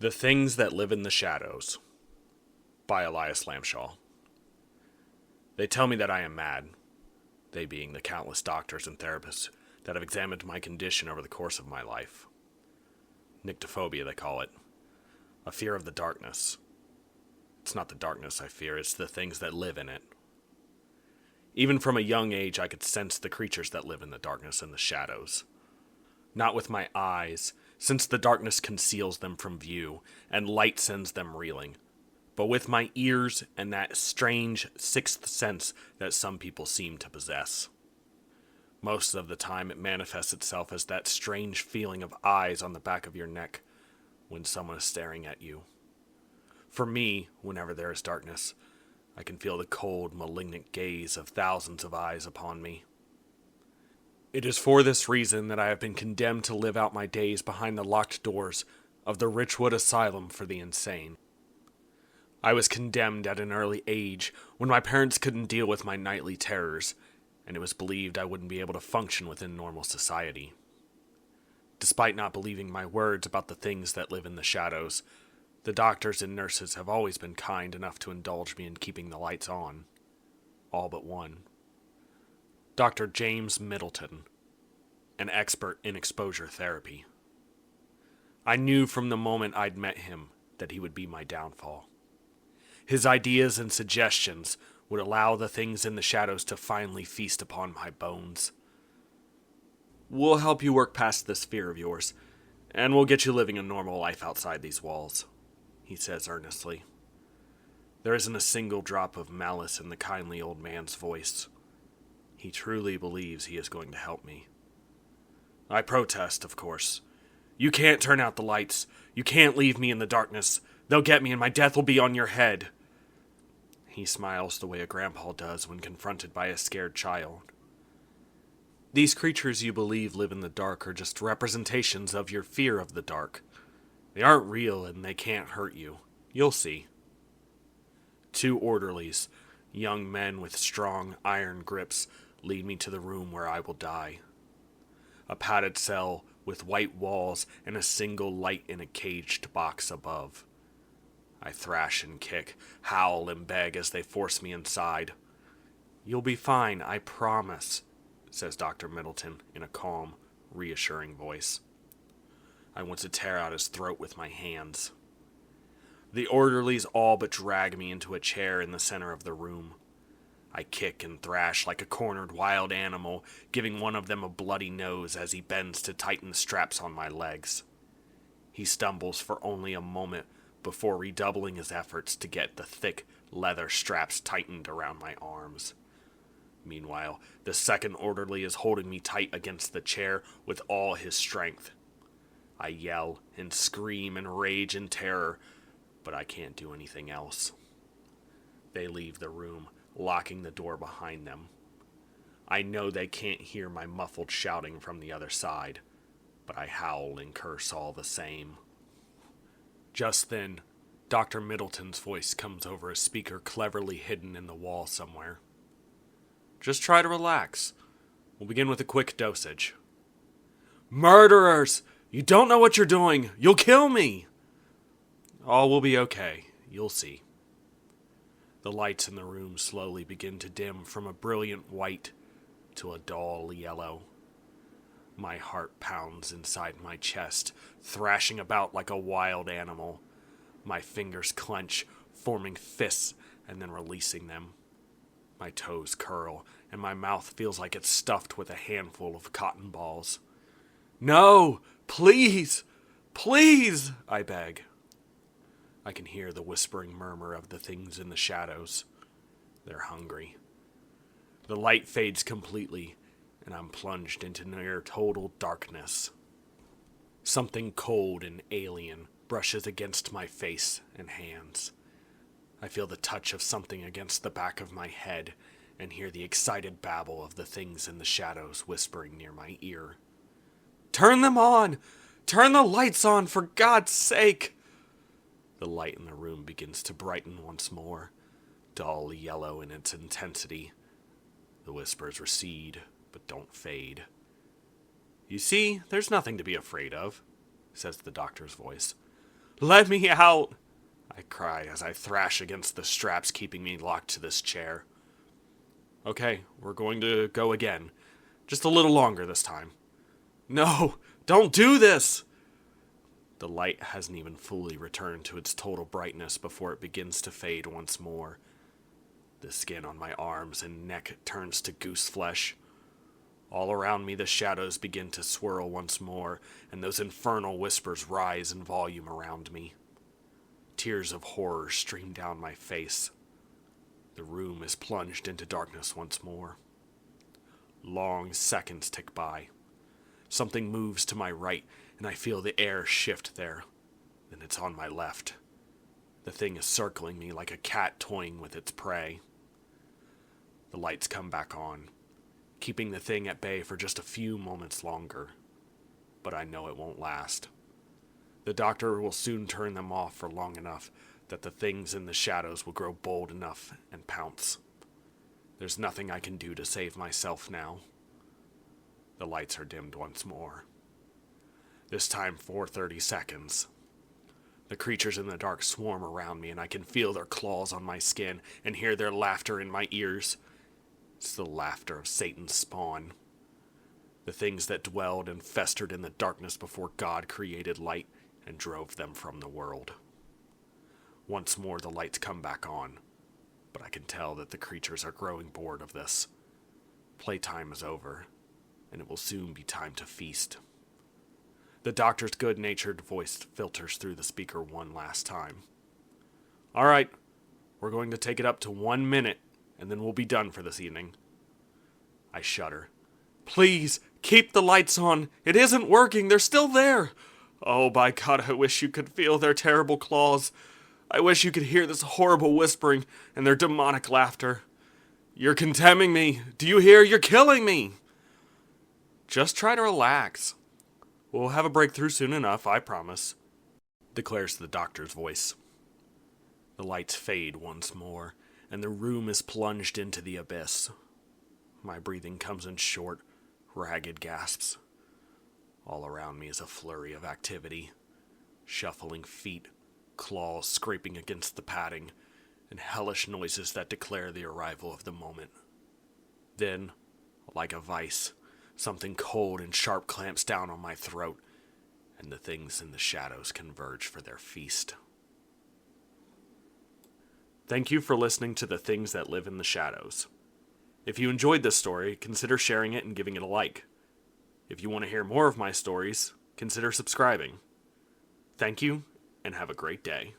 The Things That Live in the Shadows by Elias Lamshol. They tell me that I am mad, they being the countless doctors and therapists that have examined my condition over the course of my life. Nyctophobia, they call it. A fear of the darkness. It's not the darkness I fear, it's the things that live in it. Even from a young age, I could sense the creatures that live in the darkness and the shadows. Not with my eyes, since the darkness conceals them from view, and light sends them reeling, but with my ears and that strange sixth sense that some people seem to possess. Most of the time it manifests itself as that strange feeling of eyes on the back of your neck when someone is staring at you. For me, whenever there is darkness, I can feel the cold, malignant gaze of thousands of eyes upon me. It is for this reason that I have been condemned to live out my days behind the locked doors of the Richwood Asylum for the insane. I was condemned at an early age when my parents couldn't deal with my nightly terrors, and it was believed I wouldn't be able to function within normal society. Despite not believing my words about the things that live in the shadows, the doctors and nurses have always been kind enough to indulge me in keeping the lights on. All but one. Dr. James Middleton, an expert in exposure therapy. I knew from the moment I'd met him that he would be my downfall. His ideas and suggestions would allow the things in the shadows to finally feast upon my bones. We'll help you work past this fear of yours, and we'll get you living a normal life outside these walls, he says earnestly. There isn't a single drop of malice in the kindly old man's voice. He truly believes he is going to help me. I protest, of course. You can't turn out the lights. You can't leave me in the darkness. They'll get me and my death will be on your head. He smiles the way a grandpa does when confronted by a scared child. These creatures you believe live in the dark are just representations of your fear of the dark. They aren't real and they can't hurt you. You'll see. 2 orderlies, young men with strong iron grips, lead me to the room where I will die. A padded cell with white walls and a single light in a caged box above. I thrash and kick, howl and beg as they force me inside. You'll be fine, I promise, says Dr. Middleton in a calm, reassuring voice. I want to tear out his throat with my hands. The orderlies all but drag me into a chair in the center of the room. I kick and thrash like a cornered wild animal, giving one of them a bloody nose as he bends to tighten the straps on my legs. He stumbles for only a moment before redoubling his efforts to get the thick leather straps tightened around my arms. Meanwhile, the second orderly is holding me tight against the chair with all his strength. I yell and scream and rage in terror, but I can't do anything else. They leave the room, locking the door behind them. I know they can't hear my muffled shouting from the other side, but I howl and curse all the same. Just then, Dr. Middleton's voice comes over a speaker cleverly hidden in the wall somewhere. Just try to relax. We'll begin with a quick dosage. Murderers! You don't know what you're doing! You'll kill me! All will be okay. You'll see. The lights in the room slowly begin to dim from a brilliant white to a dull yellow. My heart pounds inside my chest, thrashing about like a wild animal. My fingers clench, forming fists and then releasing them. My toes curl, and my mouth feels like it's stuffed with a handful of cotton balls. No! Please! Please! I beg. I can hear the whispering murmur of the things in the shadows. They're hungry. The light fades completely, and I'm plunged into near total darkness. Something cold and alien brushes against my face and hands. I feel the touch of something against the back of my head and hear the excited babble of the things in the shadows whispering near my ear. Turn them on! Turn the lights on, for God's sake! The light in the room begins to brighten once more, dull yellow in its intensity. The whispers recede, but don't fade. You see, there's nothing to be afraid of, says the doctor's voice. Let me out! I cry as I thrash against the straps keeping me locked to this chair. Okay, we're going to go again. Just a little longer this time. No, don't do this! The light hasn't even fully returned to its total brightness before it begins to fade once more. The skin on my arms and neck turns to goose flesh. All around me the shadows begin to swirl once more, and those infernal whispers rise in volume around me. Tears of horror stream down my face. The room is plunged into darkness once more. Long seconds tick by. Something moves to my right, and I feel the air shift there. Then it's on my left. The thing is circling me like a cat toying with its prey. The lights come back on, keeping the thing at bay for just a few moments longer. But I know it won't last. The doctor will soon turn them off for long enough that the things in the shadows will grow bold enough and pounce. There's nothing I can do to save myself now. The lights are dimmed once more. This time for 30 seconds. The creatures in the dark swarm around me, and I can feel their claws on my skin and hear their laughter in my ears. It's the laughter of Satan's spawn. The things that dwelled and festered in the darkness before God created light and drove them from the world. Once more the lights come back on, but I can tell that the creatures are growing bored of this. Playtime is over, and it will soon be time to feast. The doctor's good-natured voice filters through the speaker one last time. All right, we're going to take it up to 1 minute, and then we'll be done for this evening. I shudder. Please, keep the lights on. It isn't working. They're still there. Oh, by God, I wish you could feel their terrible claws. I wish you could hear this horrible whispering and their demonic laughter. You're condemning me. Do you hear? You're killing me. Just try to relax. We'll have a breakthrough soon enough, I promise, declares the doctor's voice. The lights fade once more, and the room is plunged into the abyss. My breathing comes in short, ragged gasps. All around me is a flurry of activity. Shuffling feet, claws scraping against the padding, and hellish noises that declare the arrival of the moment. Then, like a vice, something cold and sharp clamps down on my throat, and the things in the shadows converge for their feast. Thank you for listening to The Things That Live in the Shadows. If you enjoyed this story, consider sharing it and giving it a like. If you want to hear more of my stories, consider subscribing. Thank you, and have a great day.